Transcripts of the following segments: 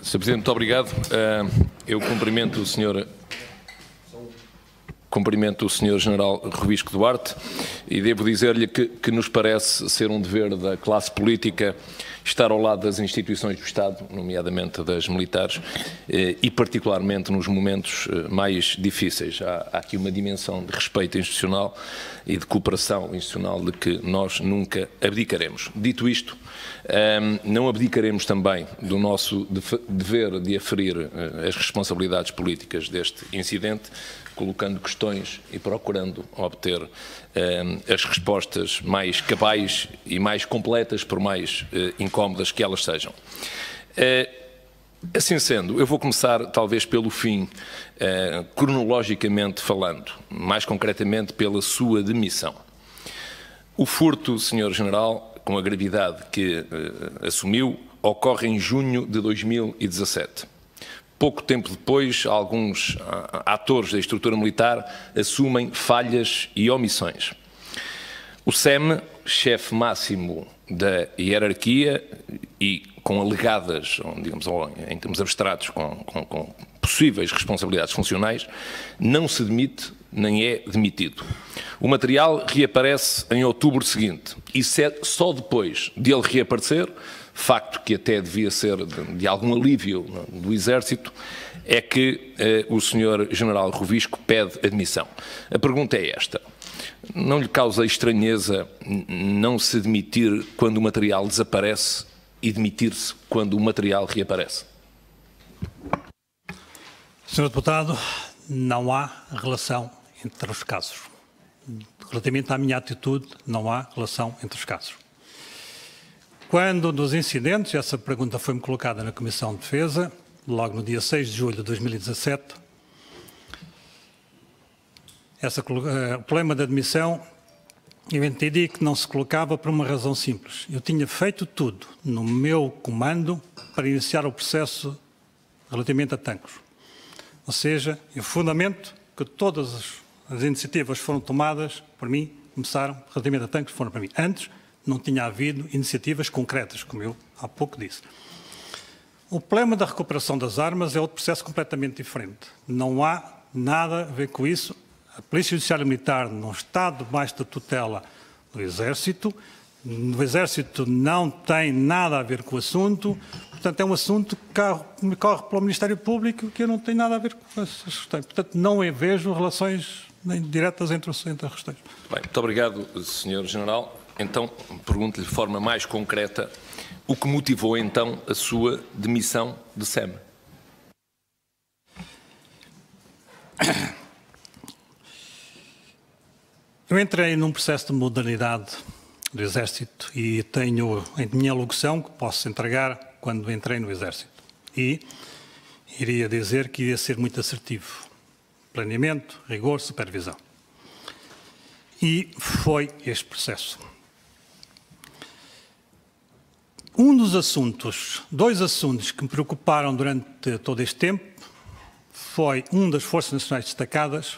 Sr. Presidente, muito obrigado. Eu cumprimento o Sr. General Rubisco Duarte e devo dizer-lhe que nos parece ser um dever da classe política estar ao lado das instituições do Estado, nomeadamente das militares, e particularmente nos momentos mais difíceis. Há aqui uma dimensão de respeito institucional e de cooperação institucional de que nós nunca abdicaremos. Dito isto, não abdicaremos também do nosso dever de aferir as responsabilidades políticas deste incidente, colocando questões e procurando obter as respostas mais cabais e mais completas, por mais incómodas que elas sejam. Assim sendo, eu vou começar talvez pelo fim, cronologicamente falando, mais concretamente pela sua demissão. O furto, Sr. General, com a gravidade que assumiu, ocorre em junho de 2017. Pouco tempo depois, alguns atores da estrutura militar assumem falhas e omissões. O SEM, chefe máximo da hierarquia e com alegadas, digamos, em termos abstratos, com possíveis responsabilidades funcionais, não se demite nem é demitido. O material reaparece em outubro seguinte e só depois de ele reaparecer, facto que até devia ser de algum alívio do Exército, é que o Sr. General Rubisco pede admissão. A pergunta é esta: não lhe causa estranheza não se demitir quando o material desaparece e demitir-se quando o material reaparece? Sr. Deputado, não há relação entre os casos. Relativamente à minha atitude, não há relação entre os casos. Quando dos incidentes, essa pergunta foi-me colocada na Comissão de Defesa, logo no dia 6 de julho de 2017, o problema da admissão, eu entendi que não se colocava por uma razão simples. Eu tinha feito tudo no meu comando para iniciar o processo relativamente a Tancos. Ou seja, eu fundamento que todas as iniciativas foram tomadas por mim, começaram relativamente a Tancos, foram para mim. Antes, não tinha havido iniciativas concretas, como eu há pouco disse. O problema da recuperação das armas é outro processo completamente diferente. Não há nada a ver com isso. A Polícia Judiciária Militar não está debaixo da tutela do Exército. O Exército não tem nada a ver com o assunto. Portanto, é um assunto que corre pelo Ministério Público que eu não tenho nada a ver com essas questões. Portanto, não vejo relações nem diretas entre as questões. Bem, muito obrigado, Sr. General. Então, pergunto-lhe de forma mais concreta o que motivou, então, a sua demissão de SEM. Eu entrei num processo de modernidade do Exército e tenho em minha alocução que posso entregar quando entrei no Exército. E iria dizer que iria ser muito assertivo. Planeamento, rigor, supervisão. E foi este processo. Dois assuntos que me preocuparam durante todo este tempo foi das Forças Nacionais Destacadas,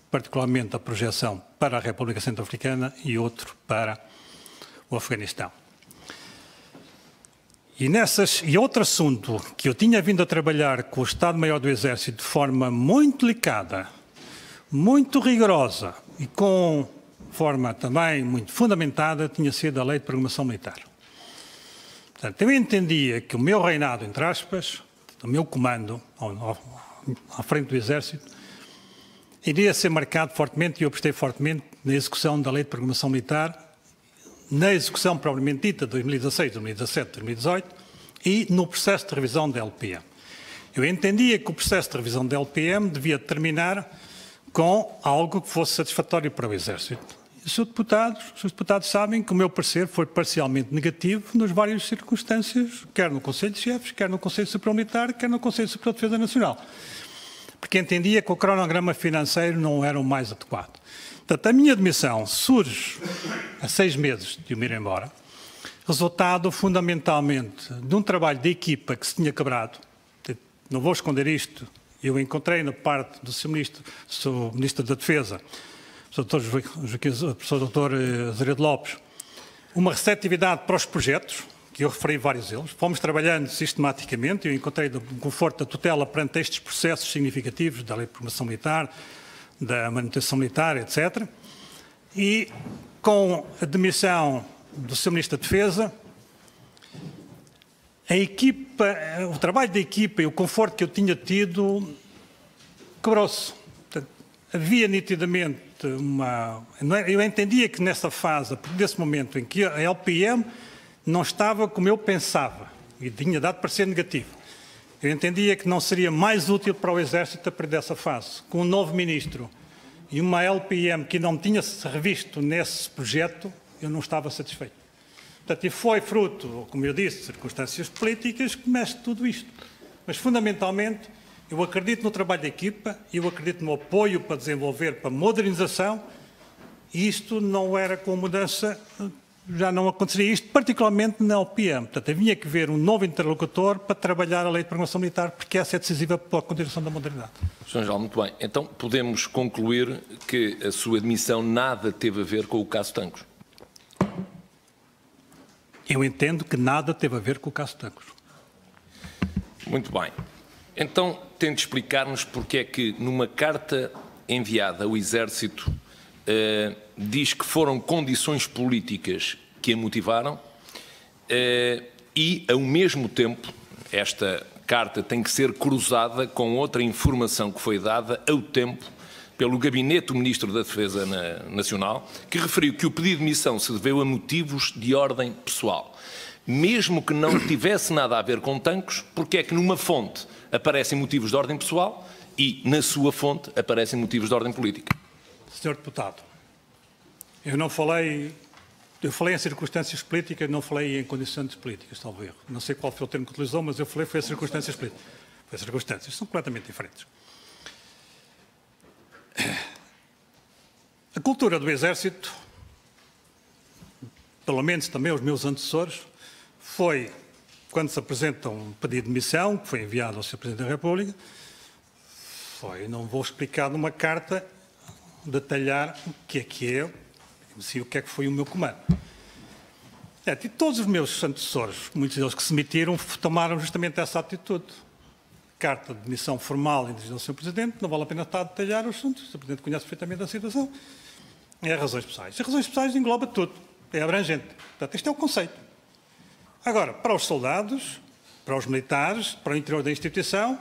particularmente a projeção para a República Centro-Africana e outro para o Afeganistão. E outro assunto que eu tinha vindo a trabalhar com o Estado-Maior do Exército de forma muito delicada, muito rigorosa e com forma também muito fundamentada, tinha sido a Lei de Programação Militar. Portanto, eu entendia que o meu reinado, entre aspas, o meu comando à frente do Exército, iria ser marcado fortemente, e eu apostei fortemente na execução da Lei de Programação Militar, na execução propriamente dita de 2016, 2017, 2018 e no processo de revisão da LPM. Eu entendia que o processo de revisão da LPM devia terminar com algo que fosse satisfatório para o Exército. Os seus deputados sabem que o meu parecer foi parcialmente negativo nas várias circunstâncias, quer no Conselho de Chefes, quer no Conselho Superior Militar, quer no Conselho Superior de Defesa Nacional. Porque entendia que o cronograma financeiro não era o mais adequado. Portanto, a minha demissão surge há 6 meses de eu me ir embora, resultado fundamentalmente de um trabalho de equipa que se tinha quebrado. Não vou esconder isto. Eu encontrei na parte do Sr. Ministro da Defesa, o Professor Dr. Azeredo Lopes, uma receptividade para os projetos, que que eu referi vários deles. Fomos trabalhando sistematicamente, eu encontrei no conforto da tutela perante estes processos significativos da Lei de Programação Militar, da manutenção militar, etc. E com a demissão do Sr. Ministro da Defesa, a equipa, o trabalho da equipa e o conforto que eu tinha tido quebrou-se. Havia nitidamente uma... Eu entendia que nessa fase, nesse momento em que a LPM não estava como eu pensava e tinha dado parecer negativo, eu entendia que não seria mais útil para o Exército a perder essa fase. Com um novo Ministro e uma LPM que não tinha se revisto nesse projeto, eu não estava satisfeito. Portanto, e foi fruto, como eu disse, de circunstâncias políticas que mexe tudo isto. Mas, fundamentalmente, eu acredito no trabalho da equipa, eu acredito no apoio para desenvolver, para modernização, e isto não era com mudança, já não aconteceria isto, particularmente na LPM. Portanto, havia que ver um novo interlocutor para trabalhar a Lei de Programação Militar, porque essa é decisiva para a continuação da modernidade. Sr. General, muito bem. Então, podemos concluir que a sua admissão nada teve a ver com o caso Tancos? Eu entendo que nada teve a ver com o caso Tancos. Muito bem. Então, tente explicar-nos porque é que, numa carta enviada ao Exército, diz que foram condições políticas que a motivaram e, ao mesmo tempo, esta carta tem que ser cruzada com outra informação que foi dada ao tempo pelo Gabinete do Ministro da Defesa Nacional, que referiu que o pedido de demissão se deveu a motivos de ordem pessoal. Mesmo que não tivesse nada a ver com Tancos, porque é que numa fonte aparecem motivos de ordem pessoal e na sua fonte aparecem motivos de ordem política? Sr. Deputado, eu falei em circunstâncias políticas, não falei em condições políticas, talvez erro. Não sei qual foi o termo que utilizou, mas eu falei foi em circunstâncias políticas. Foi circunstâncias, são completamente diferentes. A cultura do Exército, pelo menos também os meus antecessores, foi, quando se apresenta um pedido de demissão, que foi enviado ao Sr. Presidente da República, não vou explicar numa carta, detalhar o que é, o que é que foi o meu comando. E todos os meus antecessores, muitos deles que se demitiram, tomaram justamente essa atitude. Carta de demissão formal dirigida ao Sr. Presidente, não vale a pena estar a detalhar os assuntos, o Sr. Presidente conhece perfeitamente a situação. É razões pessoais. As razões pessoais engloba tudo, é abrangente. Portanto, este é o conceito. Agora, para os soldados, para os militares, para o interior da instituição,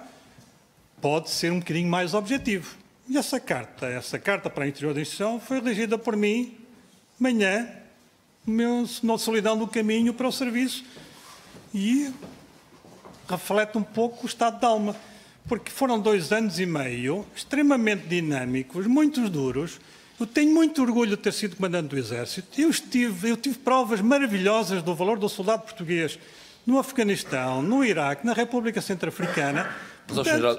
pode ser um bocadinho mais objetivo. E essa carta para o interior da instituição foi redigida por mim, amanhã, na solidão do caminho para o serviço, e reflete um pouco o estado de alma, porque foram 2 anos e meio extremamente dinâmicos, muito duros. Eu tenho muito orgulho de ter sido comandante do Exército. Eu tive provas maravilhosas do valor do soldado português no Afeganistão, no Iraque, na República Centro-Africana.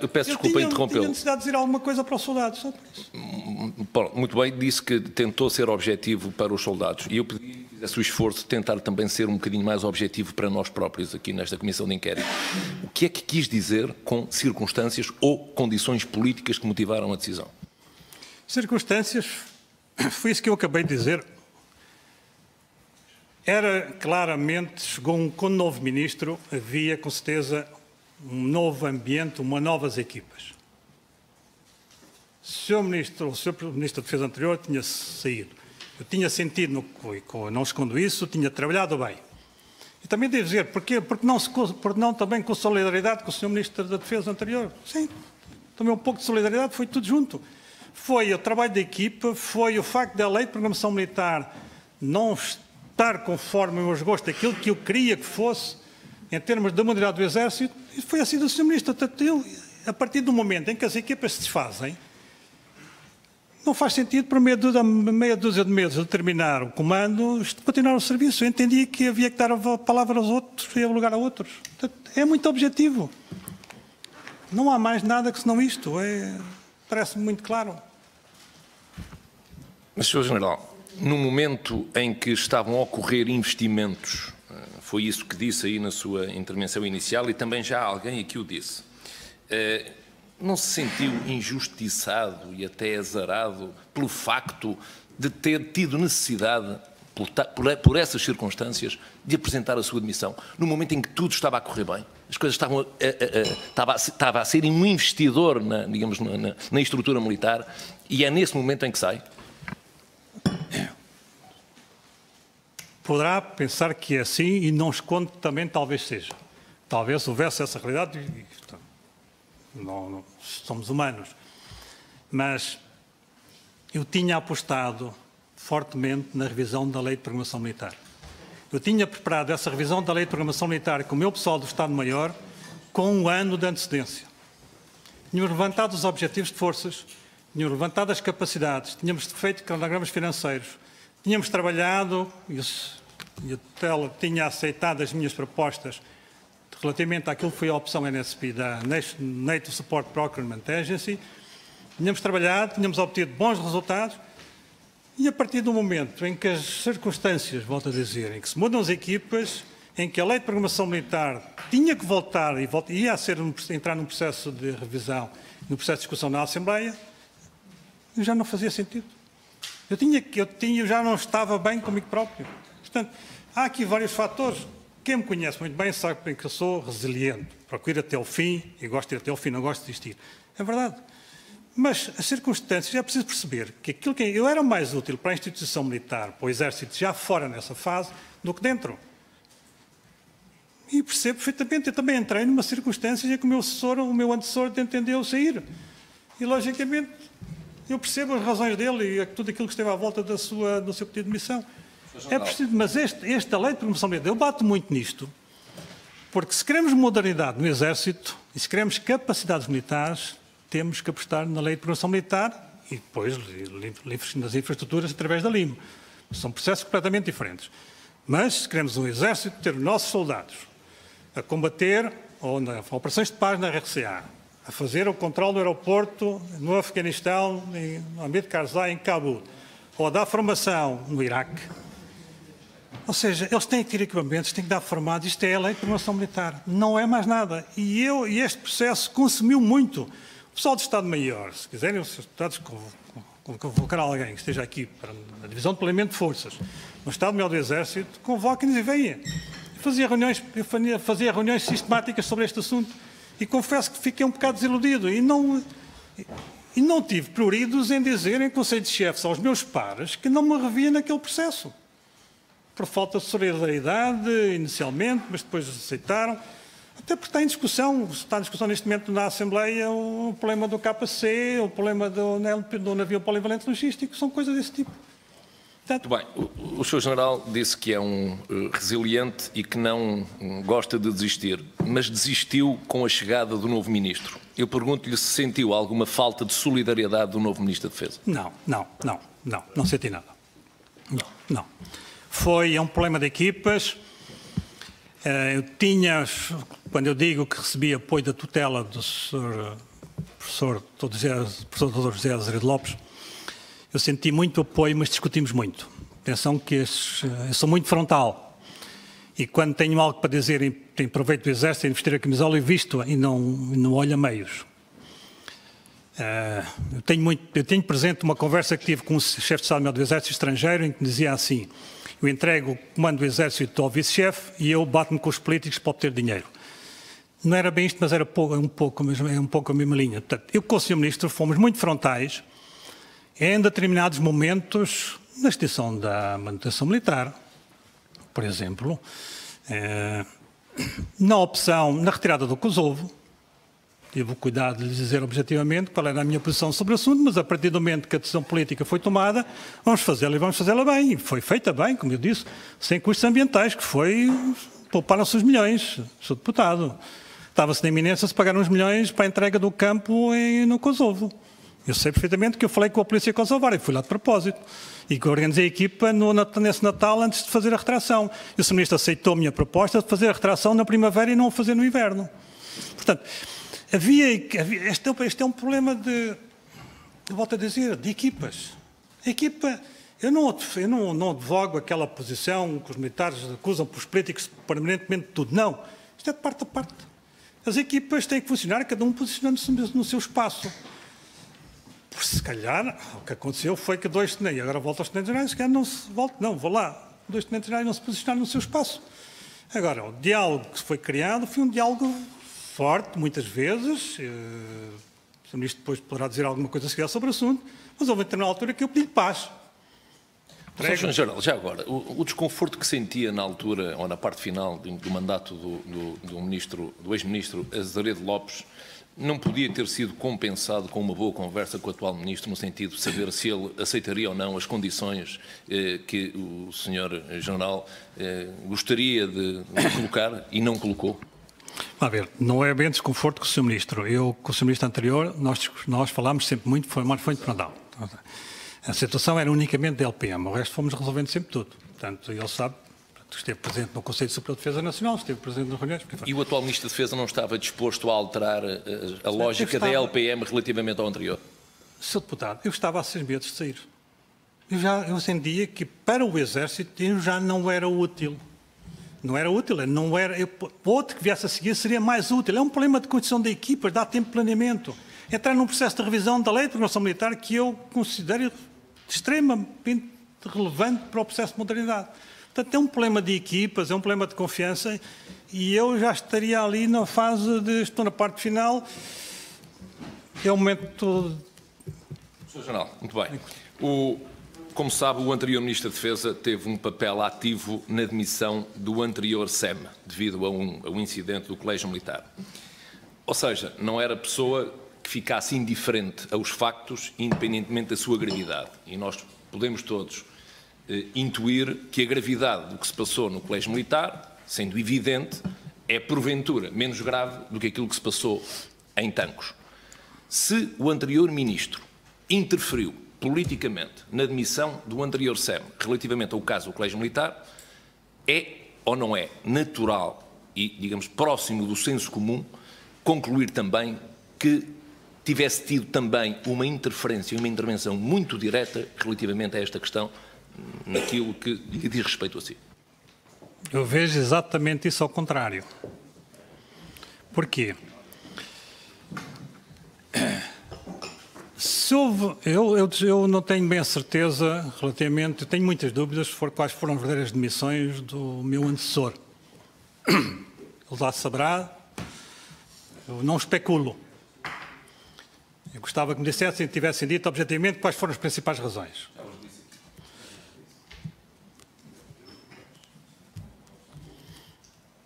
Eu peço desculpa interrompê-lo. Eu tinha necessidade de dizer alguma coisa para os soldados, só por isso. Muito bem, disse que tentou ser objetivo para os soldados e eu pedi que fizesse o esforço de tentar também ser um bocadinho mais objetivo para nós próprios aqui nesta Comissão de Inquérito. O que é que quis dizer com circunstâncias ou condições políticas que motivaram a decisão? Circunstâncias, foi isso que eu acabei de dizer. Era claramente, chegou com um novo Ministro, havia com certeza um novo ambiente, novas equipas. O Sr. Ministro da Defesa anterior tinha saído. Eu tinha sentido, não escondo isso, tinha trabalhado bem. E também devo dizer, porque não também com solidariedade com o Sr. Ministro da Defesa anterior? Sim, também um pouco de solidariedade, foi tudo junto. Foi o trabalho da equipa, foi o facto da Lei de Programação Militar não estar conforme o meu gosto, aquilo que eu queria que fosse, em termos da modernidade do Exército, e foi assim do Sr. Ministro. A partir do momento em que as equipas se desfazem, não faz sentido, por meia dúzia de meses de terminar o comando, continuar o serviço. Eu entendi que havia que dar a palavra aos outros e o lugar a outros. Portanto, é muito objetivo. Não há mais nada que senão isto. Parece-me muito claro. Mas, Sr. General, no momento em que estavam a ocorrer investimentos, foi isso que disse aí na sua intervenção inicial e também já alguém aqui o disse, não se sentiu injustiçado e até azarado pelo facto de ter tido necessidade por essas circunstâncias, de apresentar a sua demissão, no momento em que tudo estava a correr bem, as coisas estava a ser um investidor na estrutura militar, e é nesse momento em que sai? Poderá pensar que é assim e não esconde também talvez seja. Talvez houvesse essa realidade, não, somos humanos. Mas eu tinha apostado fortemente na revisão da Lei de Programação Militar. Eu tinha preparado essa revisão da Lei de Programação Militar com o meu pessoal do Estado-Maior com 1 ano de antecedência. Tínhamos levantado os objetivos de forças, tínhamos levantado as capacidades, tínhamos feito cronogramas financeiros, tínhamos trabalhado, e o TEL tinha aceitado as minhas propostas relativamente àquilo que foi a opção NSP da NATO Support Procurement Agency. Tínhamos trabalhado, tínhamos obtido bons resultados, e a partir do momento em que as circunstâncias, volto a dizer, em que se mudam as equipas, em que a Lei de Programação Militar tinha que voltar e ia entrar num processo de revisão, num processo de discussão na Assembleia, já não fazia sentido. Eu já não estava bem comigo próprio. Portanto, há aqui vários fatores. Quem me conhece muito bem sabe bem que eu sou resiliente, procuro ir até o fim e gosto de ir até o fim, não gosto de desistir. É verdade. Mas as circunstâncias, é preciso perceber que aquilo que eu era mais útil para a instituição militar, para o Exército, já fora nessa fase, do que dentro. E percebo perfeitamente, eu também entrei numa circunstância em que o meu antecessor entendeu sair. E, logicamente, eu percebo as razões dele e tudo aquilo que esteve à volta do seu pedido de missão. É preciso, mas esta Lei de Promoção Militar, eu bato muito nisto, porque se queremos modernidade no Exército e se queremos capacidades militares, temos que apostar na Lei de Promoção Militar e depois nas infraestruturas através da LIM. São processos completamente diferentes. Mas se queremos um Exército ter os nossos soldados a combater ou nas operações de paz na RCA, a fazer o controle do aeroporto no Afeganistão, no Hamid Karzai, em Cabul, ou a dar formação no Iraque. Ou seja, eles têm que ter equipamentos, têm que dar formados. Isto é a Lei de Programação Militar, não é mais nada. E este processo consumiu muito. O pessoal do Estado-Maior, se quiserem, os deputados convocar alguém que esteja aqui para a Divisão de Planeamento de Forças, no Estado-Maior do Exército, convoquem-nos e venham. Eu fazia reuniões sistemáticas sobre este assunto e confesso que fiquei um bocado desiludido e não tive pruridos em dizer em Conselho de Chefes aos meus pares que não me revia naquele processo. Por falta de solidariedade, inicialmente, mas depois aceitaram. Até porque está em discussão neste momento na Assembleia o problema do KC, o problema do navio polivalente logístico, são coisas desse tipo. Muito bem. O Sr. General disse que é um resiliente e que não gosta de desistir, mas desistiu com a chegada do novo Ministro. Eu pergunto-lhe se sentiu alguma falta de solidariedade do novo Ministro da Defesa. Não senti nada. Não. É um problema de equipas. Eu tinha, quando eu digo que recebi apoio da tutela do professor Dr. José Azevedo Lopes, eu senti muito apoio, mas discutimos muito. Atenção que eu sou muito frontal. E quando tenho algo para dizer em proveito do Exército, em vestir a camisola, eu visto e não olho a meios. Eu tenho presente uma conversa que tive com o chefe de Estado-Maior do Exército estrangeiro, em que dizia assim: eu entrego o comando do Exército ao vice-chefe e eu bato-me com os políticos para obter dinheiro. Não era bem isto, mas era um pouco a mesma linha. Portanto, eu com o Sr. Ministro fomos muito frontais em determinados momentos na extinção da manutenção militar, por exemplo, na opção, na retirada do Kosovo. Tive o cuidado de lhes dizer objetivamente qual era a minha posição sobre o assunto, mas a partir do momento que a decisão política foi tomada, vamos fazê-la e vamos fazê-la bem. E foi feita bem, como eu disse, sem custos ambientais, que pouparam-se os milhões. Sou deputado. Estava-se na iminência de se pagar uns milhões para a entrega do campo no Kosovo. Eu sei perfeitamente que eu falei com a polícia kosovar e fui lá de propósito. E que organizei a equipa nesse Natal antes de fazer a retração. E o Sr. Ministro aceitou a minha proposta de fazer a retração na primavera e não a fazer no inverno. Portanto, este é um problema eu volto a dizer, de equipas. A equipa, eu não advogo aquela posição que os militares acusam para os políticos permanentemente de tudo. Não. Isto é de parte a parte. As equipas têm que funcionar, cada um posicionando-se no seu espaço. se calhar, o que aconteceu foi que 2 tenentes, agora volto aos tenentes gerais, se calhar não se volta, não, vou lá, 2 tenentes gerais não se posicionaram no seu espaço. Agora, o diálogo que foi criado foi um diálogo forte, muitas vezes, o Ministro depois poderá dizer alguma coisa se quiser sobre o assunto, mas houve uma determinada altura que eu pedi paz. Sr. General, já agora, o desconforto que sentia na altura, ou na parte final do mandato do ex-ministro Azeredo Lopes, não podia ter sido compensado com uma boa conversa com o atual ministro, no sentido de saber se ele aceitaria ou não as condições que o Sr. General gostaria de colocar e não colocou? A ver, não é bem desconforto com o Sr. Ministro. Eu, com o Sr. Ministro anterior, nós falámos sempre muito, foi frontal. A situação era unicamente da LPM, o resto fomos resolvendo sempre tudo. Portanto, ele sabe, esteve presente no Conselho Superior de Defesa Nacional, esteve presente nas reuniões. E o atual Ministro da Defesa não estava disposto a alterar a lógica da LPM relativamente ao anterior? Sr. Deputado, eu estava a 6 meses de sair. Eu sentia que para o Exército eu já não era útil. Não era útil, não era, outro que viesse a seguir seria mais útil. É um problema de condição da equipa, dá tempo de planeamento. Entrar num processo de revisão da lei de programação militar que eu considero extremamente relevante para o processo de modernidade. Portanto, é um problema de equipas, é um problema de confiança e eu já estaria ali na fase de, estou na parte final, é o momento... Sr. General, muito bem. Como sabe, o anterior Ministro da Defesa teve um papel ativo na demissão do anterior SEM, devido a um incidente do Colégio Militar. Ou seja, não era pessoa que ficasse indiferente aos factos, independentemente da sua gravidade. E nós podemos todos intuir que a gravidade do que se passou no Colégio Militar, sendo evidente, é porventura menos grave do que aquilo que se passou em Tancos. Se o anterior Ministro interferiu politicamente na demissão do anterior SEM relativamente ao caso do Colégio Militar, é ou não é natural e, digamos, próximo do senso comum concluir também que tivesse tido também uma interferência, uma intervenção muito direta relativamente a esta questão, naquilo que lhe diz respeito a si? Eu vejo exatamente isso ao contrário. Porquê? Se houve, eu não tenho bem a certeza relativamente, tenho muitas dúvidas sobre quais foram as verdadeiras demissões do meu antecessor. Ele lá saberá, eu não especulo. Eu gostava que me dissessem, tivessem dito objetivamente quais foram as principais razões.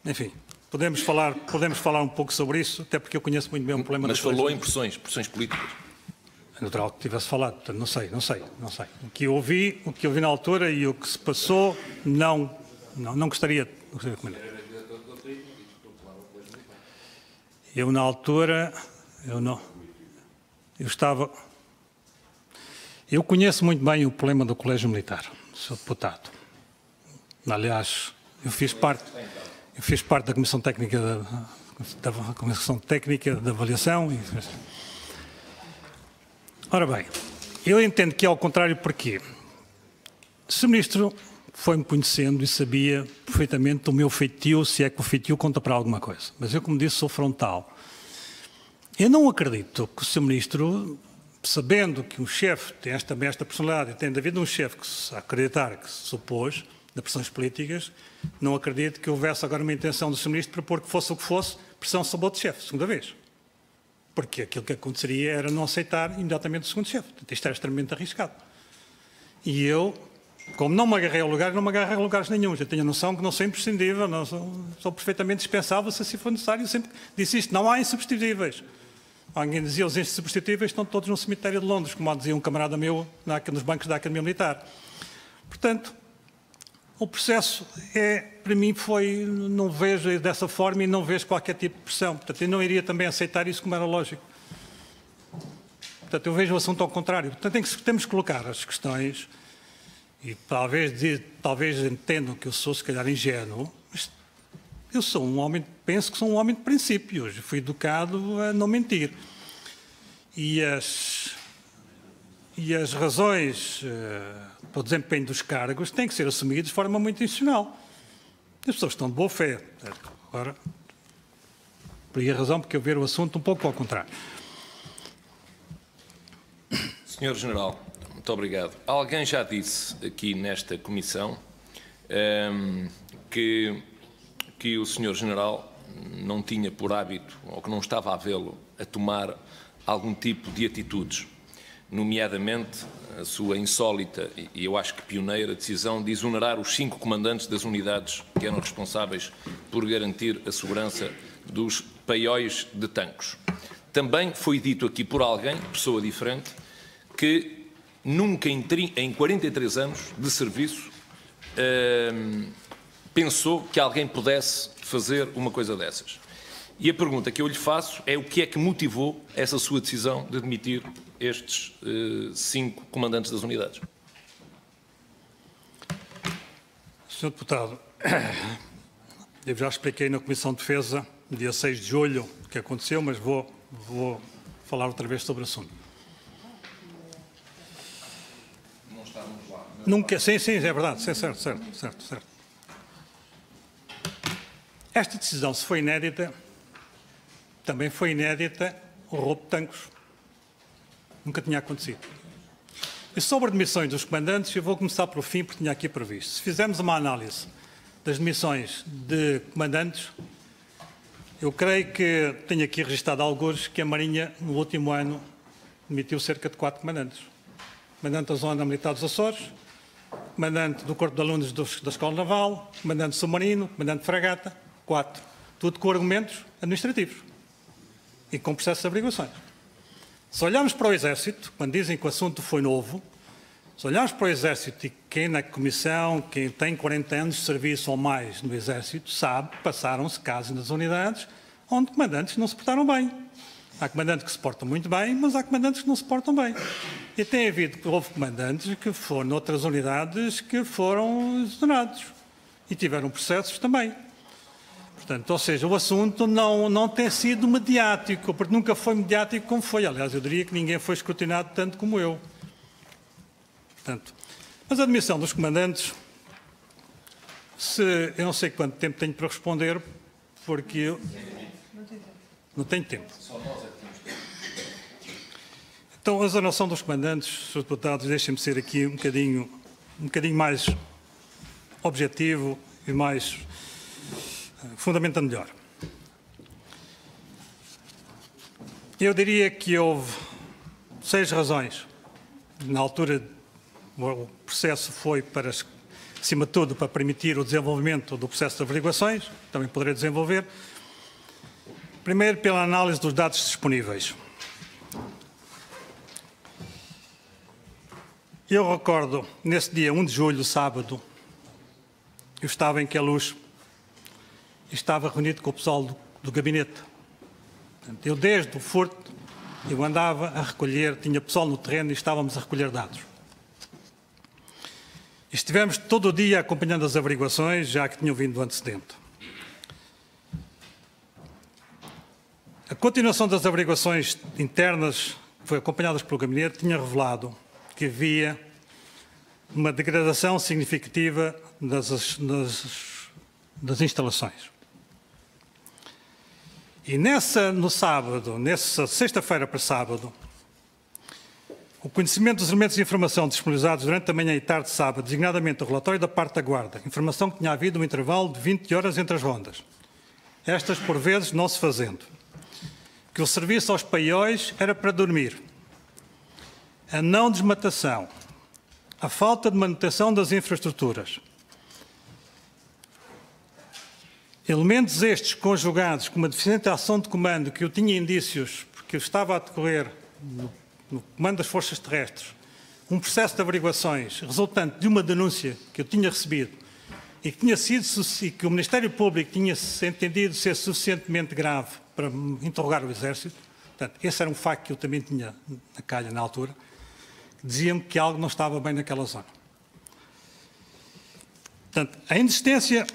Enfim, podemos falar um pouco sobre isso, até porque eu conheço muito bem o problema. Mas falou em pressões políticas. É natural que tivesse falado, portanto, não sei. O que eu ouvi na altura e o que se passou, não gostaria de comentar. Eu, na altura, eu conheço muito bem o problema do Colégio Militar, Sr. Deputado. Aliás, eu fiz parte da Comissão Técnica de Avaliação. Ora bem, eu entendo que é ao contrário porque se o Ministro foi-me conhecendo e sabia perfeitamente o meu feitio, se é que o feitio conta para alguma coisa. Mas eu, como disse, sou frontal. Eu não acredito que o Sr. Ministro, sabendo que um chefe tem também esta personalidade, e tem havido um chefe que se acreditar que se opôs de pressões políticas, não acredito que houvesse agora uma intenção do Sr. Ministro para pôr que fosse o que fosse, pressão sobre outro chefe, segunda vez. Porque aquilo que aconteceria era não aceitar imediatamente o segundo chefe. Isto era extremamente arriscado. E eu, como não me agarrei ao lugar, não me agarrei a lugares nenhum. Eu tenho a noção que não sou imprescindível, não sou perfeitamente dispensável se assim for necessário. Eu sempre disse isto, não há insubstituíveis. Alguém dizia, os insubstituíveis estão todos no cemitério de Londres, como dizia um camarada meu nos bancos da Academia Militar. Portanto, o processo para mim não vejo dessa forma e não vejo qualquer tipo de pressão. Portanto, eu não iria também aceitar isso como era lógico. Portanto, eu vejo o assunto ao contrário. Portanto, temos que colocar as questões e talvez entendam que eu sou, se calhar, ingênuo, mas eu sou um homem, penso que sou um homem de princípios. Fui educado a não mentir. E as razões para o desempenho dos cargos têm que ser assumidas de forma muito intencional. As pessoas estão de boa fé. Agora, por aí a razão porque eu ver o assunto um pouco ao contrário. Senhor General, muito obrigado. Alguém já disse aqui nesta comissão que o Senhor General não tinha por hábito, ou que não estava a vê-lo, a tomar algum tipo de atitudes, nomeadamente a sua insólita e eu acho que pioneira decisão de exonerar os 5 comandantes das unidades que eram responsáveis por garantir a segurança dos paióis de Tancos. Também foi dito aqui por alguém, pessoa diferente, que nunca em 43 anos de serviço pensou que alguém pudesse fazer uma coisa dessas. E a pergunta que eu lhe faço é o que é que motivou essa sua decisão de demitir estes 5 comandantes das unidades? Sr. Deputado, eu já expliquei na Comissão de Defesa, no dia 6 de julho, o que aconteceu, mas vou falar outra vez sobre o assunto. Não estávamos lá. Nunca, sim, é verdade, sim, certo. Esta decisão, se foi inédita, também foi inédita o roubo de Tancos. Nunca tinha acontecido. E sobre demissões dos comandantes, eu vou começar pelo fim, porque tinha aqui previsto. Se fizermos uma análise das demissões de comandantes, eu creio que tenho aqui registado alguns que a Marinha, no último ano, demitiu cerca de 4 comandantes. Comandante da Zona Militar dos Açores, comandante do Corpo de Alunos da Escola Naval, comandante submarino, comandante de fragata, 4. Tudo com argumentos administrativos e com processos de averiguações. Se olharmos para o Exército, quando dizem que o assunto foi novo, se olharmos para o Exército e quem na Comissão, quem tem 40 anos de serviço ou mais no Exército, sabe que passaram-se casos nas unidades onde comandantes não se portaram bem. Há comandantes que se portam muito bem, mas há comandantes que não se portam bem. E houve comandantes que foram noutras unidades que foram exonerados e tiveram processos também. Portanto, ou seja, o assunto não tem sido mediático, porque nunca foi mediático como foi. Aliás, eu diria que ninguém foi escrutinado tanto como eu. Portanto, mas a admissão dos comandantes, eu não sei quanto tempo tenho para responder, porque eu não tenho tempo. Então, a exoneração dos comandantes, Sr. Deputados, deixem-me ser aqui um bocadinho mais objetivo e mais fundamentando melhor. Eu diria que houve 6 razões. Na altura, o processo foi, acima de tudo, para permitir o desenvolvimento do processo de averiguações, também poderei desenvolver. Primeiro, pela análise dos dados disponíveis. Eu recordo, nesse dia 1 de julho, sábado, eu estava em Queluz e estava reunido com o pessoal do gabinete. Portanto, eu, desde o furto, eu andava a recolher, tinha pessoal no terreno e estávamos a recolher dados. E estivemos todo o dia acompanhando as averiguações, já que tinham vindo do antecedente. A continuação das averiguações internas, que foi acompanhadas pelo gabinete, tinha revelado que havia uma degradação significativa das instalações. E no sábado, nessa sexta-feira para sábado, o conhecimento dos elementos de informação disponibilizados durante a manhã e tarde de sábado, designadamente o relatório da parte da Guarda, informação que tinha havido um intervalo de 20 horas entre as rondas, estas por vezes não se fazendo, que o serviço aos paióis era para dormir, a não desmatação, a falta de manutenção das infraestruturas, elementos estes conjugados com uma deficiente ação de comando que eu tinha indícios, porque eu estava a decorrer no comando das forças terrestres, um processo de averiguações resultante de uma denúncia que eu tinha recebido e que o Ministério Público tinha entendido ser suficientemente grave para interrogar o Exército. Portanto, esse era um facto que eu também tinha na calha na altura, que dizia-me que algo não estava bem naquela zona. Portanto, a inexistência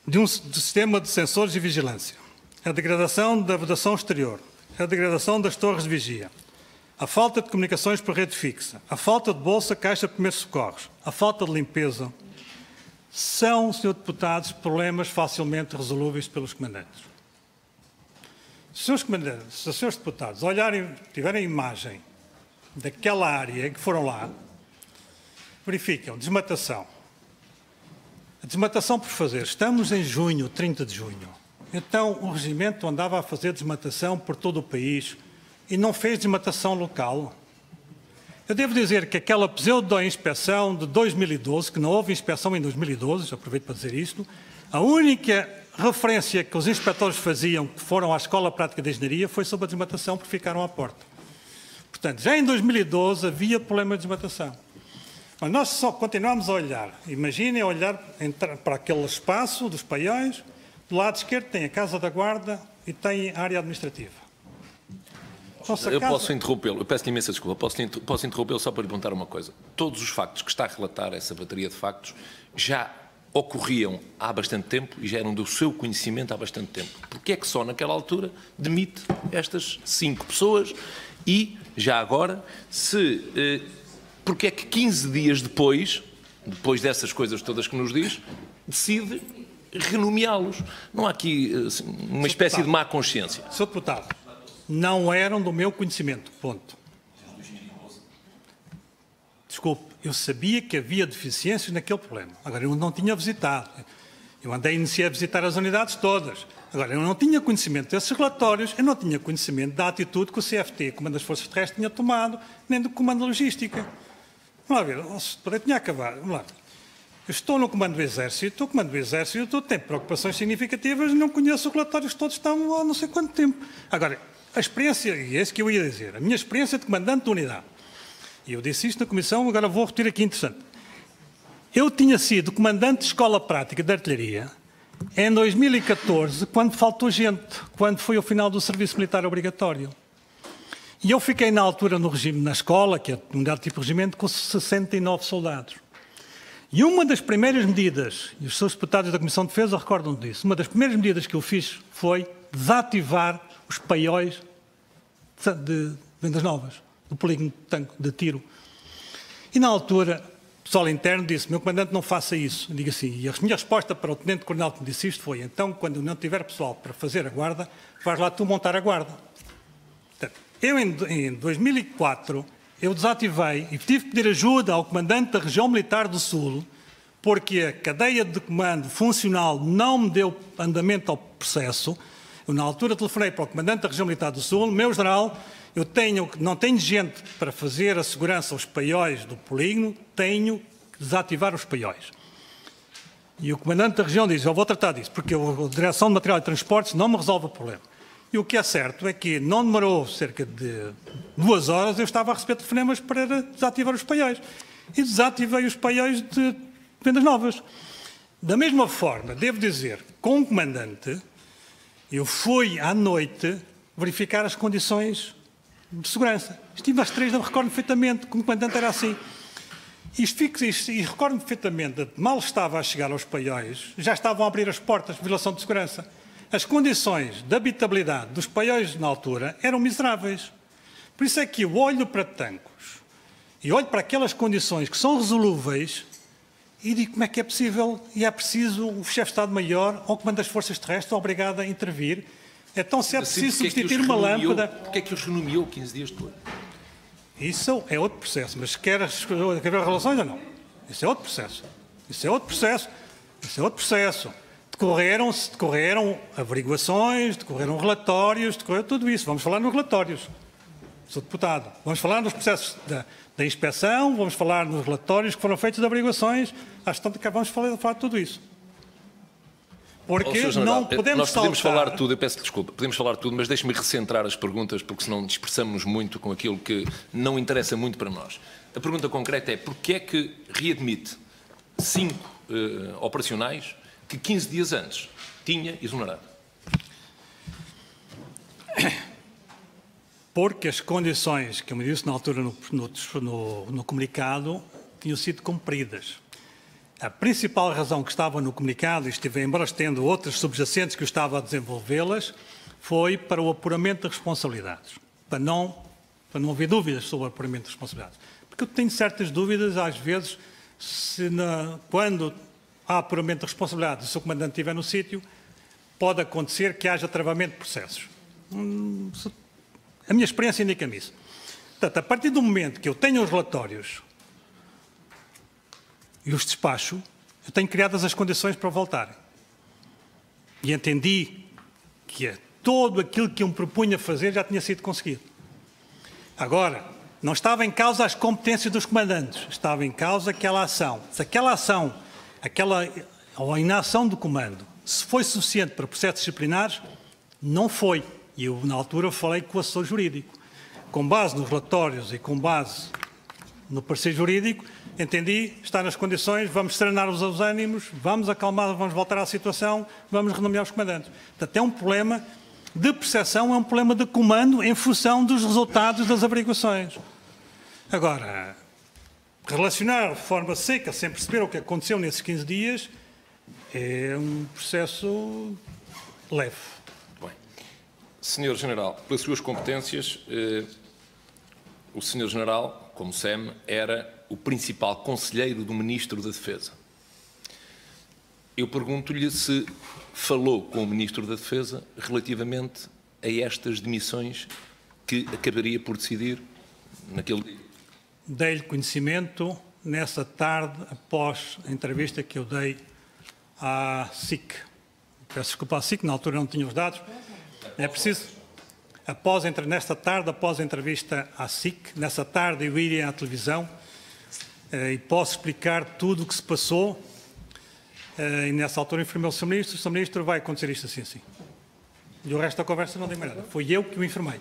de um sistema de sensores e vigilância, a degradação da vedação exterior, a degradação das torres de vigia, a falta de comunicações por rede fixa, a falta de bolsa, caixa de primeiros socorros, a falta de limpeza, são, Sr. Deputados, problemas facilmente resolúveis pelos comandantes. Se os comandantes, se os senhores deputados olharem, tiverem imagem daquela área que foram lá, verificam desmatação. A desmatação por fazer. Estamos em junho, 30 de junho. Então, o regimento andava a fazer desmatação por todo o país e não fez desmatação local. Eu devo dizer que aquela pseudo-inspeção de 2012, que não houve inspeção em 2012, aproveito para dizer isto, a única referência que os inspectores faziam, que foram à Escola Prática de Engenharia, foi sobre a desmatação, porque ficaram à porta. Portanto, já em 2012 havia problema de desmatação. Mas nós só continuamos a olhar. Imaginem olhar para aquele espaço dos paióis. Do lado esquerdo tem a Casa da Guarda e tem a área administrativa. Eu posso interrompê-lo, eu peço-lhe imensa desculpa, posso interrompê-lo só para lhe perguntar uma coisa. Todos os factos que está a relatar, essa bateria de factos, já ocorriam há bastante tempo e já eram do seu conhecimento há bastante tempo. Porquê é que só naquela altura demite estas 5 pessoas e, já agora, porque é que 15 dias depois dessas coisas todas que nos diz, decide renomeá-los? Não há aqui uma espécie de má consciência. Sr. Deputado, não eram do meu conhecimento, ponto. Desculpe, eu sabia que havia deficiências naquele problema. Agora, eu não tinha visitado. Eu iniciei a visitar as unidades todas. Agora, eu não tinha conhecimento desses relatórios, eu não tinha conhecimento da atitude que o CFT, Comando das Forças Terrestres, tinha tomado, nem do Comando de Logística. Vamos lá ver, eu tinha acabado. Vamos lá. Eu estou no Comando do Exército, o Comando do Exército tem preocupações significativas e não conheço os relatórios que todos estão há não sei quanto tempo. Agora, a experiência, e é isso que eu ia dizer, a minha experiência de comandante de unidade, e eu disse isto na Comissão, agora vou repetir aqui, interessante. Eu tinha sido comandante de Escola Prática de Artilharia em 2014, quando faltou gente, quando foi o final do serviço militar obrigatório. E eu fiquei na altura no regime, na escola, que é um unidade tipo regimento, com 69 soldados. E uma das primeiras medidas, e os seus deputados da Comissão de Defesa recordam disso, uma das primeiras medidas que eu fiz foi desativar os paióis de Vendas Novas, do polígono de tiro. E na altura, o pessoal interno disse, meu comandante, não faça isso. Eu digo assim, e a minha resposta para o tenente-coronel que me disse isto foi, então, quando não tiver pessoal para fazer a guarda, vais lá tu montar a guarda. Portanto, eu, em 2004, eu desativei e tive que pedir ajuda ao comandante da Região Militar do Sul, porque a cadeia de comando funcional não me deu andamento ao processo. Eu, na altura, telefonei para o comandante da Região Militar do Sul, meu general, não tenho gente para fazer a segurança aos paióis do polígono, tenho que desativar os paióis. E o comandante da região diz, eu vou tratar disso, porque a Direção de Material e Transportes não me resolve o problema. E o que é certo é que não demorou cerca de 2 horas, eu estava a receber telefonemas para desativar os paióis. E desativei os paióis de Vendas Novas. Da mesma forma, devo dizer, com o comandante, eu fui à noite verificar as condições de segurança. Estive às 3, não me recordo perfeitamente, como o comandante era assim. E recordo-me perfeitamente, mal estava a chegar aos paióis, já estavam a abrir as portas de violação de segurança. As condições de habitabilidade dos paióis na altura eram miseráveis. Por isso é que eu olho para Tancos e olho para aquelas condições que são resolúveis e digo como é que é possível e é preciso o chefe de Estado-Maior ou o Comando das Forças Terrestres obrigado a intervir. Então, se é preciso substituir uma lâmpada... Porquê é que os renomeou 15 dias depois? Isso é outro processo, mas quer haver relações ou não? Isso é outro processo. Isso é outro processo. Isso é outro processo. Decorreram averiguações, decorreram relatórios, decorreu tudo isso. Vamos falar nos relatórios, Sr. Deputado. Vamos falar nos processos da inspeção, vamos falar nos relatórios que foram feitos de averiguações. Acho que vamos falar de tudo isso. Porque não podemos nós podemos falar tudo, eu peço desculpa, podemos falar tudo, mas deixe-me recentrar as perguntas, porque senão dispersamos muito com aquilo que não interessa muito para nós. A pergunta concreta é, porquê é que readmite 5 operacionais que 15 dias antes tinha exonerado? Porque as condições, que eu me disse na altura no comunicado, tinham sido cumpridas. A principal razão que estava no comunicado, embora tendo outras subjacentes que eu estava a desenvolvê-las, foi para o apuramento de responsabilidades. Para não haver dúvidas sobre o apuramento de responsabilidades. Porque eu tenho certas dúvidas, às vezes, quando há apuramento de responsabilidades e se o comandante estiver no sítio, pode acontecer que haja travamento de processos. A minha experiência indica-me isso. Portanto, a partir do momento que eu tenho os relatórios e os despacho, eu tenho criadas as condições para voltar. E entendi que todo aquilo que eu me propunha fazer já tinha sido conseguido. Agora, não estava em causa as competências dos comandantes, estava em causa aquela ação. Se aquela ação, ou a inação do comando, se foi suficiente para processos disciplinares, não foi. E eu, na altura, falei com o assessor jurídico. Com base nos relatórios e com base no parecer jurídico, entendi, está nas condições, vamos serenar os ânimos, vamos acalmar, vamos voltar à situação, vamos renomear os comandantes. Portanto, é um problema de percepção, é um problema de comando em função dos resultados das averiguações. Agora, relacionar de forma seca, sem perceber o que aconteceu nesses 15 dias, é um processo leve. Bem. Senhor General, pelas suas competências, o Senhor General, como SEM, era o principal conselheiro do Ministro da Defesa. Eu pergunto-lhe se falou com o Ministro da Defesa relativamente a estas demissões que acabaria por decidir naquele dia. Dei-lhe conhecimento nessa tarde, após a entrevista que eu dei à SIC. Peço desculpa à SIC, na altura não tinha os dados. É preciso, nesta tarde, após a entrevista à SIC, nessa tarde eu iria à televisão e posso explicar tudo o que se passou. E nessa altura informei o Sr. Ministro, o Sr. Ministro vai acontecer isto assim, assim. E o resto da conversa não dei mais nada. Foi eu que o informei.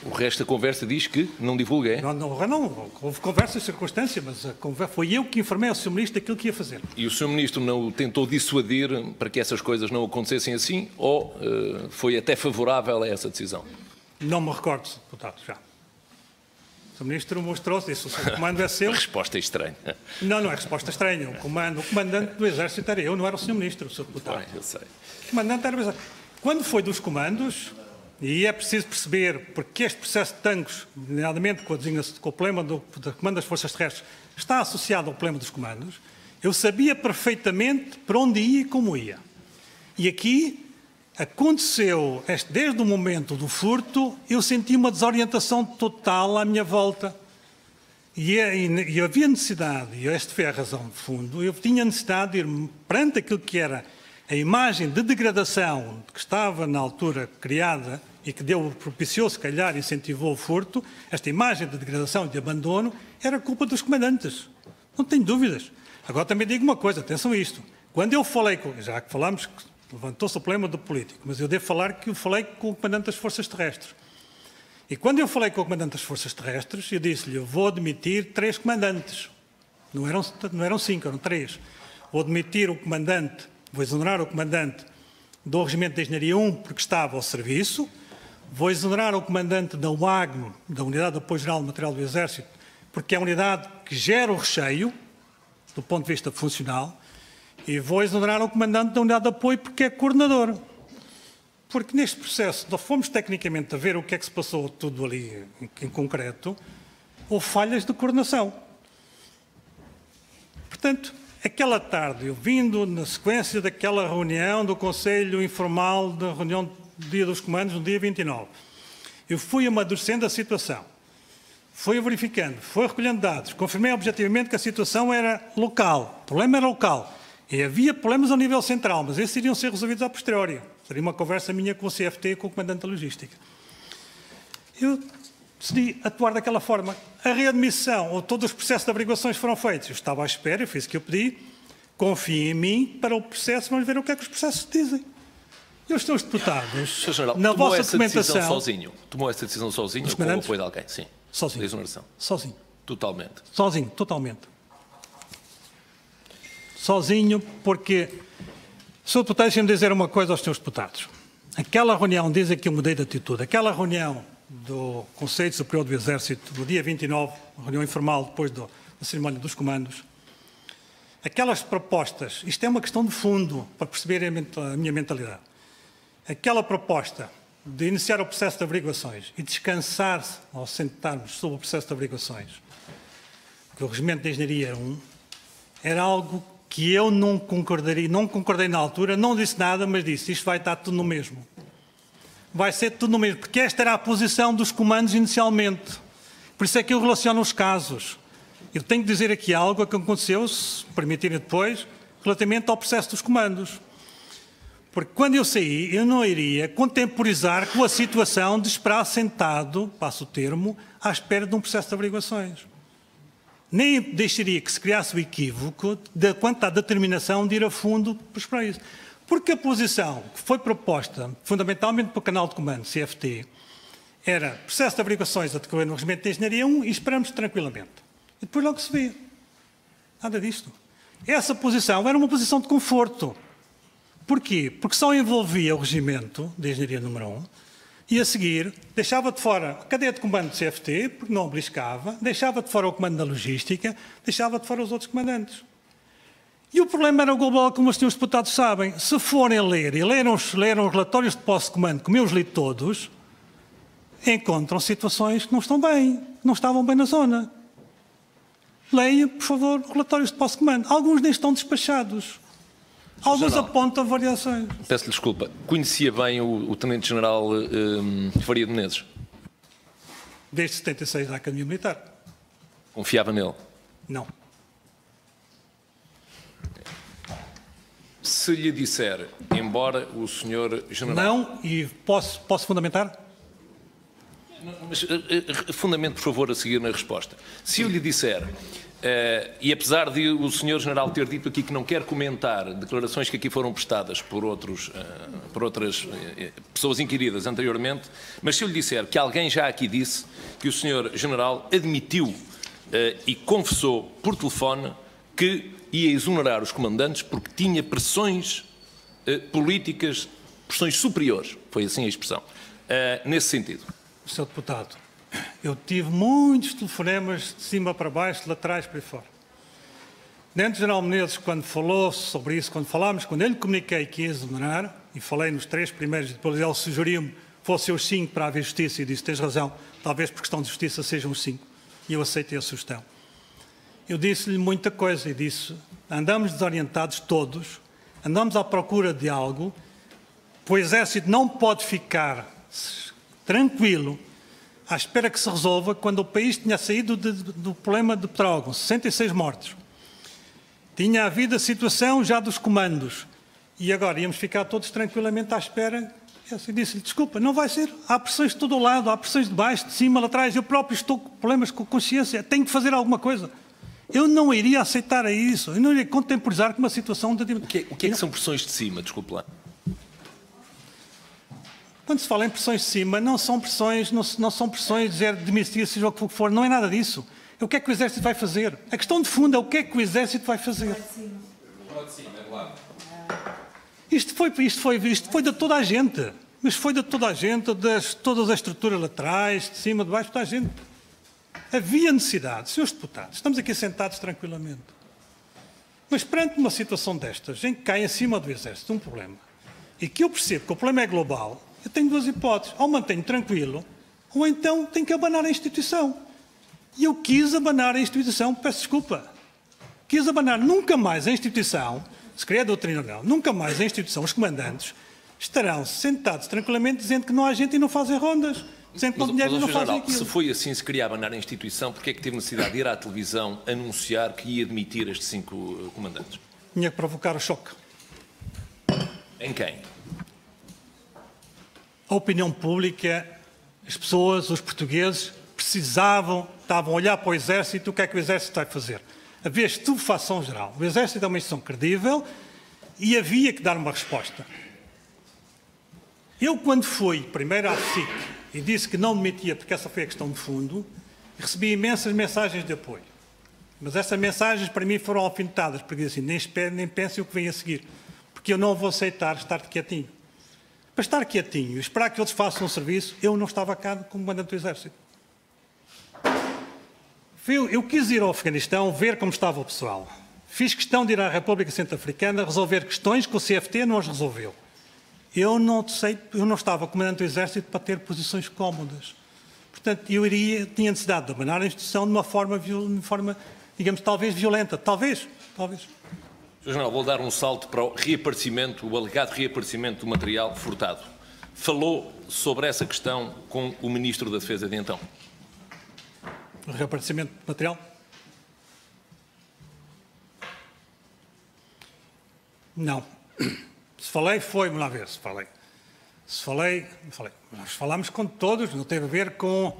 O resto da conversa diz que não divulguei. Não, houve conversa e circunstância, mas foi eu que informei ao Sr. Ministro daquilo que ia fazer. E o Sr. Ministro não o tentou dissuadir para que essas coisas não acontecessem assim, ou foi até favorável a essa decisão? Não me recordo, deputado, já. O Sr. Ministro mostrou-se, disse, o comando é seu. A resposta é estranha. Não é resposta estranha. O comandante do Exército era eu, não era o Sr. Ministro, o Sr. Deputado. Bem, eu sei. O comandante era o Exército. Quando foi dos comandos, e é preciso perceber porque este processo de Tancos, nomeadamente com o problema do comando das Forças Terrestres, está associado ao problema dos comandos, eu sabia perfeitamente para onde ia e como ia. E aqui aconteceu, desde o momento do furto, eu senti uma desorientação total à minha volta. E havia necessidade, e esta foi a razão de fundo, eu tinha necessidade de ir perante aquilo que era a imagem de degradação que estava na altura criada e que propiciou, se calhar, incentivou o furto, esta imagem de degradação e de abandono era culpa dos comandantes. Não tenho dúvidas. Agora também digo uma coisa, atenção a isto. Quando eu falei, já que falámos que levantou-se o problema do político, mas eu devo falar que eu falei com o comandante das Forças Terrestres. E quando eu falei com o comandante das Forças Terrestres, eu disse-lhe, eu vou demitir 3 comandantes. Não eram 5, eram 3. Vou demitir o comandante, vou exonerar o comandante do Regimento de Engenharia 1, porque estava ao serviço. Vou exonerar o comandante da UAGM, da Unidade de Apoio Geral do Material do Exército, porque é a unidade que gera o recheio, do ponto de vista funcional. E vou exonerar o comandante da Unidade de Apoio, porque é coordenador. Porque neste processo, nós fomos tecnicamente a ver o que é que se passou tudo ali em concreto, houve falhas de coordenação. Portanto, aquela tarde, eu vindo na sequência daquela reunião do Conselho Informal, da reunião do Dia dos Comandos, no dia 29, eu fui amadurecendo a situação, fui verificando, fui recolhendo dados, confirmei objetivamente que a situação era local, o problema era local, e havia problemas ao nível central, mas esses iriam ser resolvidos a posteriori. Seria uma conversa minha com o CFT e com o Comandante da Logística. Eu decidi atuar daquela forma. A readmissão, ou todos os processos de averiguações foram feitos. Eu estava à espera, eu fiz o que eu pedi, confiem em mim para o processo, vamos ver o que é que os processos dizem. E os seus deputados, General, na vossa documentação... Tomou essa decisão sozinho ou com o apoio de alguém? Sim. Sozinho. Da exoneração. Sozinho. Totalmente. Sozinho, totalmente. Sozinho, porque... Sr. Deputado, deixem-me dizer uma coisa aos senhores deputados. Aquela reunião, dizem que eu mudei de atitude, aquela reunião do Conselho Superior do Exército, no dia 29, reunião informal depois da cerimónia dos comandos, aquelas propostas, isto é uma questão de fundo, para perceberem a minha mentalidade. Aquela proposta de iniciar o processo de averiguações e descansar-se ao sentarmos sobre o processo de averiguações, que o Regimento de Engenharia 1, era algo que eu não concordei na altura, não disse nada, mas disse, isto vai estar tudo no mesmo. Vai ser tudo no mesmo, porque esta era a posição dos comandos inicialmente. Por isso é que eu relaciono os casos. Eu tenho que dizer aqui algo que aconteceu, se permitirem depois, relativamente ao processo dos comandos. Porque quando eu saí, eu não iria contemporizar com a situação de esperar sentado, passo o termo, à espera de um processo de averiguações. Nem deixaria que se criasse o equívoco quanto à determinação de ir a fundo para esperar isso. Porque a posição que foi proposta, fundamentalmente pelo canal de comando, CFT, era processo de averiguações a decorrer no Regimento de Engenharia 1 e esperamos tranquilamente. E depois logo se vê. Nada disto. Essa posição era uma posição de conforto. Porquê? Porque só envolvia o Regimento de Engenharia número 1 e a seguir deixava de fora a cadeia de comando do CFT, porque não beliscava, deixava de fora o comando da logística, deixava de fora os outros comandantes. E o problema era o global, como os senhores deputados sabem. Se forem ler e leram os relatórios de posse de comando, como eu os li todos, encontram situações que não estão bem, não estavam bem na zona. Leia, por favor, relatórios de posse de comando. Alguns nem estão despachados. Alguns apontam variações. Peço-lhe desculpa. Conhecia bem o Tenente-General Faria de Menezes? Desde 76 da Academia Militar. Confiava nele? Não. Se lhe disser, embora o Sr. General... Não, e posso fundamentar? Mas fundamente, por favor, a seguir na resposta. Se eu lhe disser, e apesar de o Sr. General ter dito aqui que não quer comentar declarações que aqui foram prestadas por outras pessoas inquiridas anteriormente, mas se eu lhe disser que alguém já aqui disse que o Sr. General admitiu e confessou por telefone que ia exonerar os comandantes porque tinha pressões políticas, pressões superiores, foi assim a expressão, nesse sentido. Sr. Deputado, eu tive muitos telefonemas de cima para baixo, de laterais para aí fora. Tenente-General Menezes, quando falou sobre isso, quando eu lhe comuniquei que ia exonerar, e falei nos 3 primeiros, e depois ele sugeriu-me fossem os 5 para haver justiça, e disse, tens razão, talvez por questão de justiça sejam os 5. E eu aceitei a sugestão. Eu disse-lhe muita coisa, e disse, andamos desorientados todos, andamos à procura de algo, o Exército não pode ficar tranquilo, à espera que se resolva, quando o país tinha saído do problema de Petrógão, 66 mortos. Tinha havido a situação já dos comandos. E agora íamos ficar todos tranquilamente à espera. Eu disse-lhe, desculpa, não vai ser. Há pressões de todo o lado, há pressões de baixo, de cima, lá atrás. Eu próprio estou com problemas com a consciência. Tenho que fazer alguma coisa. Eu não iria aceitar isso. Eu não iria contemporizar com uma situação de... O que é que são pressões de cima? Desculpe lá. Quando se fala em pressões de cima, não são pressões de dizer demitir, seja o que for, não é nada disso. É o que é que o Exército vai fazer. A questão de fundo é o que é que o Exército vai fazer. Isto foi de toda a gente. Mas foi de toda a gente, todas as estruturas laterais, de cima, de baixo, toda a gente. Havia necessidade, senhores deputados, estamos aqui sentados tranquilamente. Mas perante uma situação destas, em que cai acima do Exército um problema, e que eu percebo que o problema é global, eu tenho 2 hipóteses. Ou mantenho tranquilo, ou então tenho que abanar a instituição. E eu quis abanar a instituição, peço desculpa. Quis abanar nunca mais a instituição, se queria a doutrina não, nunca mais a instituição, os comandantes, estarão sentados tranquilamente dizendo que não há gente e não fazem rondas. Dizendo que não dinheiro e não fazem aquilo. Se foi assim, se queria abanar a instituição, porque é que teve necessidade de ir à televisão anunciar que ia demitir estes 5 comandantes? Tinha que provocar o choque. Em quem? A opinião pública, as pessoas, os portugueses, estavam a olhar para o Exército, o que é que o Exército vai fazer? Havia estupefação geral. O Exército é uma instituição credível e havia que dar uma resposta. Eu, quando fui primeiro à SIC e disse que não demitia, porque essa foi a questão de fundo, recebi imensas mensagens de apoio. Mas essas mensagens, para mim, foram alfinetadas, porque assim, nem espere, nem pense o que vem a seguir. Porque eu não vou aceitar estar quietinho. Para estar quietinho e esperar que outros façam um serviço, eu não estava cá como comandante do Exército. Eu quis ir ao Afeganistão ver como estava o pessoal. Fiz questão de ir à República Centro-Africana resolver questões que o CFT não as resolveu. Eu não estava comandante do Exército para ter posições cómodas. Portanto, tinha necessidade de abanar a instituição de uma forma, digamos, talvez violenta. Talvez. Sr. General, vou dar um salto para o reaparecimento, o alegado reaparecimento do material furtado. Falou sobre essa questão com o Ministro da Defesa de então? O reaparecimento material? Não. Se falei, foi, vamos lá ver se falei. Se falei. Nós falámos com todos, não teve a ver com...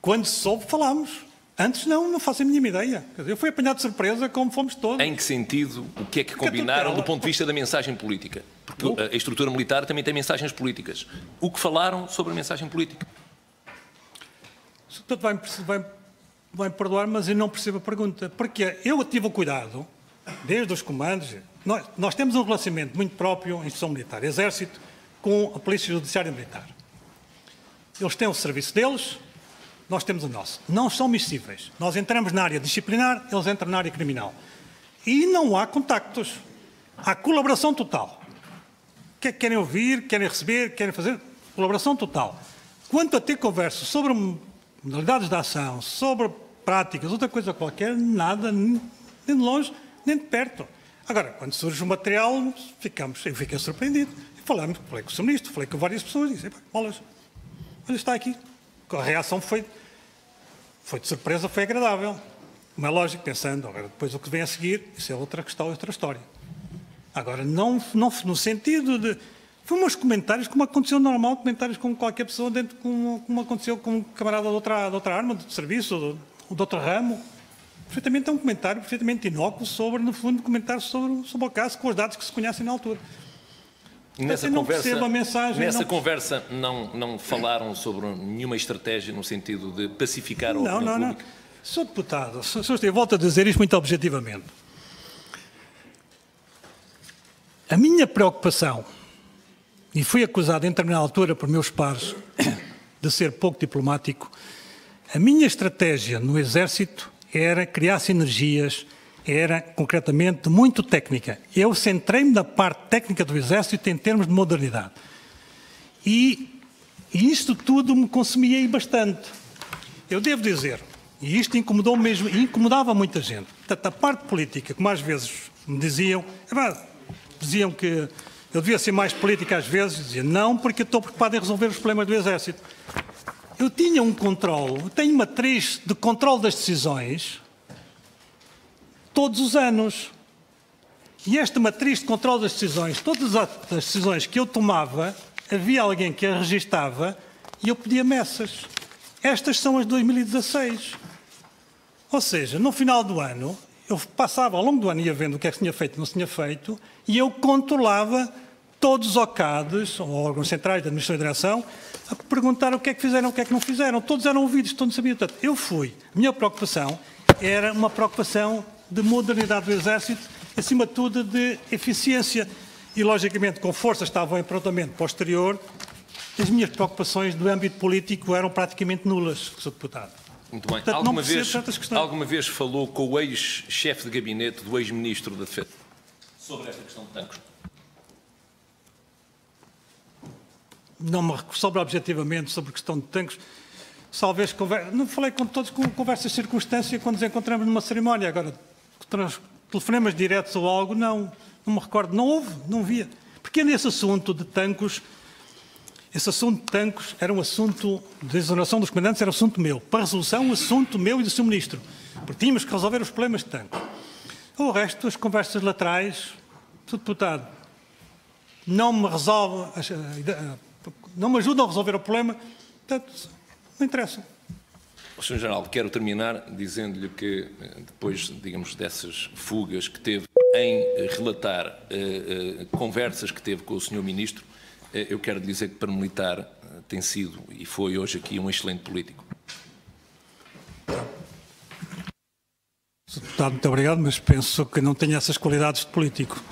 Quando soube, falámos. Antes não faço a mínima ideia. Eu fui apanhado de surpresa, como fomos todos. Em que sentido? O que é que combinaram do ponto de vista da mensagem política? Porque a estrutura militar também tem mensagens políticas. O que falaram sobre a mensagem política? Portanto, vai perdoar, mas eu não percebo a pergunta. Porque eu tive o cuidado, desde os comandos... Nós temos um relacionamento muito próprio, instituição militar, Exército, com a Polícia Judiciária Militar. Eles têm o serviço deles, nós temos o nosso. Não são miscíveis. Nós entramos na área disciplinar, eles entram na área criminal. E não há contactos. Há colaboração total. O que é que querem ouvir, querem receber, querem fazer? Colaboração total. Quanto a ter conversas sobre modalidades de ação, sobre práticas, outra coisa qualquer, nada, nem de longe, nem de perto. Agora, quando surge o material, eu fiquei surpreendido. Falei com o Sr. Ministro, falei com várias pessoas e disse, olha, está aqui. A reação foi de surpresa, foi agradável. Como é lógico, pensando, agora depois o que vem a seguir, isso é outra questão, outra história. Agora, não no sentido de... Foi uns comentários como aconteceu normal, comentários como qualquer pessoa, dentro como aconteceu com um camarada de outra arma, de serviço, ou de outro ramo. Perfeitamente é um comentário perfeitamente inócuo sobre, no fundo, comentário sobre o caso, com os dados que se conhecem na altura. Nessa não percebo a mensagem. Nessa conversa não falaram sobre nenhuma estratégia no sentido de pacificar a opinião pública? Não. Sr. Deputado, eu volto a dizer isto muito objetivamente. A minha preocupação, e fui acusado em determinada altura por meus pares de ser pouco diplomático, a minha estratégia no Exército era criar sinergias, era concretamente muito técnica. Eu centrei-me na parte técnica do Exército em termos de modernidade. E isto tudo me consumia bastante. Eu devo dizer, e isto incomodou mesmo, e incomodava muita gente. Portanto, a parte política, como às vezes me diziam que eu devia ser mais política às vezes, dizia não, porque eu estou preocupado em resolver os problemas do Exército. Eu tinha um controle, eu tenho uma matriz de controle das decisões todos os anos. E esta matriz de controle das decisões, todas as decisões que eu tomava, havia alguém que a registava e eu pedia messas. Estas são as de 2016. Ou seja, no final do ano, eu passava ao longo do ano, ia vendo o que é que se tinha feito e não se tinha feito, e eu controlava todos os OCADs, ou órgãos centrais da Administração e Direção, a perguntar o que é que fizeram, o que é que não fizeram. Todos eram ouvidos, todos sabiam. Portanto, eu fui. A minha preocupação era uma preocupação de modernidade do Exército, acima de tudo de eficiência. E, logicamente, com forças estavam em aprontamento posterior, as minhas preocupações do âmbito político eram praticamente nulas, Sr. Deputado. Muito bem. Portanto, alguma vez falou com o ex-chefe de gabinete do ex-ministro da Defesa sobre esta questão de tanques? Não me sobre objetivamente sobre a questão de tanques. Talvez não falei com todos com conversas de circunstância quando nos encontramos numa cerimónia. Agora, telefonemas diretos ou algo, não me recordo. Não houve, não via. Porque nesse assunto de tanques, esse assunto de tanques era um assunto de exoneração dos comandantes, era um assunto meu. Para resolução, um assunto meu e do Sr. Ministro. Porque tínhamos que resolver os problemas de tanques. O resto, as conversas laterais, Sr. Deputado, não me resolve, não me ajudam a resolver o problema, portanto, não interessa. Sr. General, quero terminar dizendo-lhe que, depois, digamos, dessas fugas que teve em relatar conversas que teve com o Sr. Ministro, eu quero dizer que, para militar, tem sido e foi hoje aqui um excelente político. Sr. Deputado, muito obrigado, mas penso que não tenho essas qualidades de político.